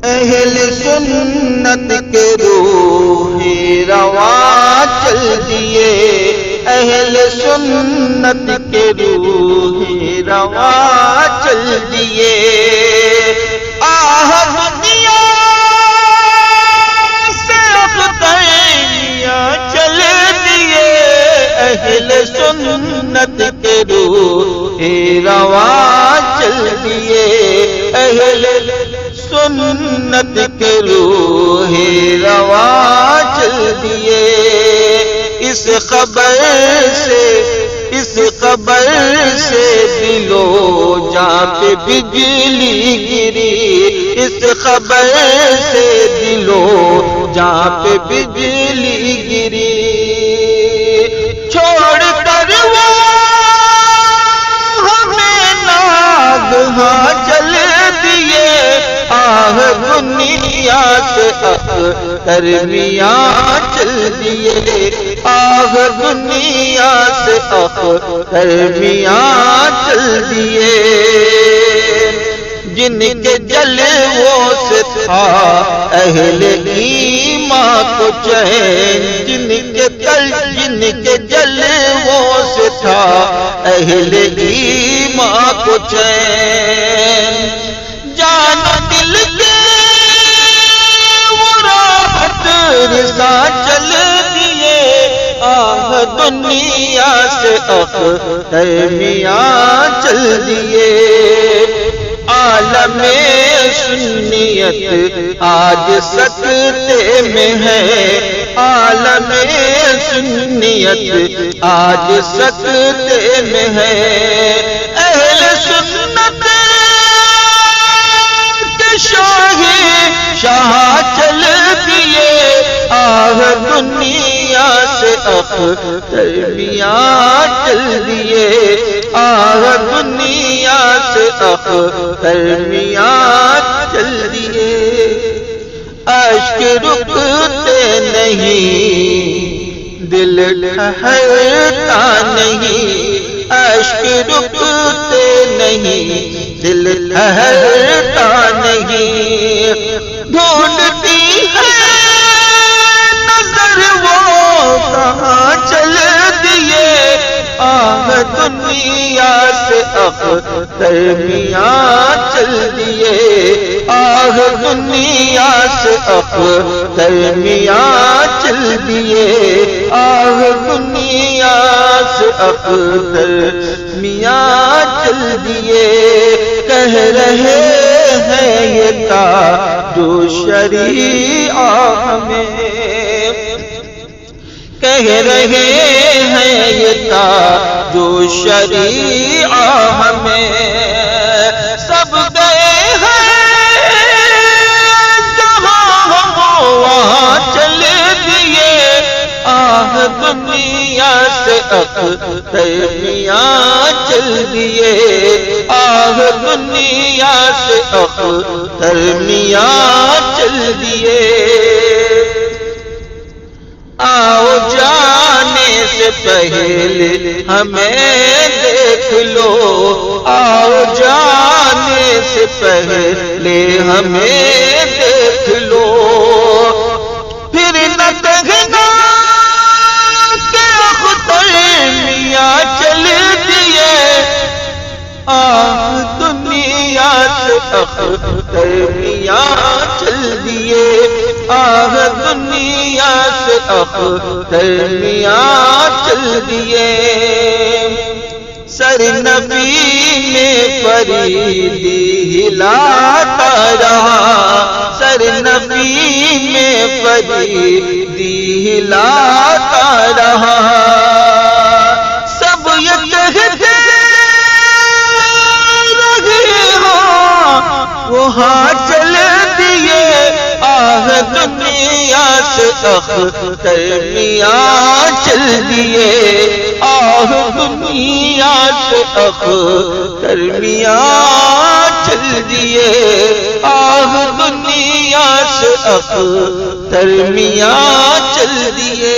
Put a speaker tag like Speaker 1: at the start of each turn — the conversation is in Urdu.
Speaker 1: اہل سنت کے روح رواں چل دیے، اہل سنت کے روح رواں چل دیے، آہ دنیا سے اختیاں چل دیے، اہل سنت کے روح رواں چل دیے، اہل سنت کے روح رواں چل دیے، اس خبر سے دل و جان پہ بجلی گری، اس خبر سے دل و جان پہ بجلی گری، چھوڑ کر وہ ہمیں ناگہاں چل دیے، آہ دنیا سے اختر میاں چل دیے، آہ دنیا سے اختر میاں چل دیے، جن کے جلووں سے تھا اہل ایمان کو چین، جن کے جلووں سے تھا اہل ایمان کو چین، جان دل کے وہ راحت رضا چل دیے، آہ دنیا سے اختر میاں چل دیے، عالم سنیت آج سکتے میں ہے، عالم سنیت آج سکتے میں ہے، اہل سنت شاہ چل دیے، آہ دنیا سے اختر میاں چل دیے، آہ دنیا سے اختر میاں چل دیے، اشک رکتے نہیں دل ٹھہرتا نہیں، اشک رکتے نہیں دل ٹھہرتا نہیں، ڈھونڈتی ہے نظر وہ کہاں چل دیے، آہ دنیا سے اختر میاں چل دیے، آہ دنیا سے اختر میاں چل دیے، آہ دنیا سے اختر میاں چل دیے، کہہ رہے ہیں یہ تاج و شریعہ میں، کہہ رہے ہیں یہ تاج و شریعہ ہمیں، سب گئے ہیں جہاں وہاں چل دیے، آہ دنیا سے اختر میاں چل دیے، آہ دنیا سے اختر میاں چل دیے، آؤ جانے سے پہلے ہمیں دیکھ لو، آؤ جانے سے پہلے ہمیں دیکھ لو، پھر نہ کہنا کہ اختر میاں چل دیے، آہ دنیا سے اختر میاں چل دیے، آہ دنیا سے اختر میاں چل دیے، سر نبی میں فریدی ہلاتا رہا، سر نبی میں فریدی ہلاتا رہا، سب یہ کہتے وہاں چل دیے، آہ دنیا سے اختر میاں چل دیے، آہ دنیا سے اختر میاں چل دیے، آہ دنیا سے اختر میاں چل دیے۔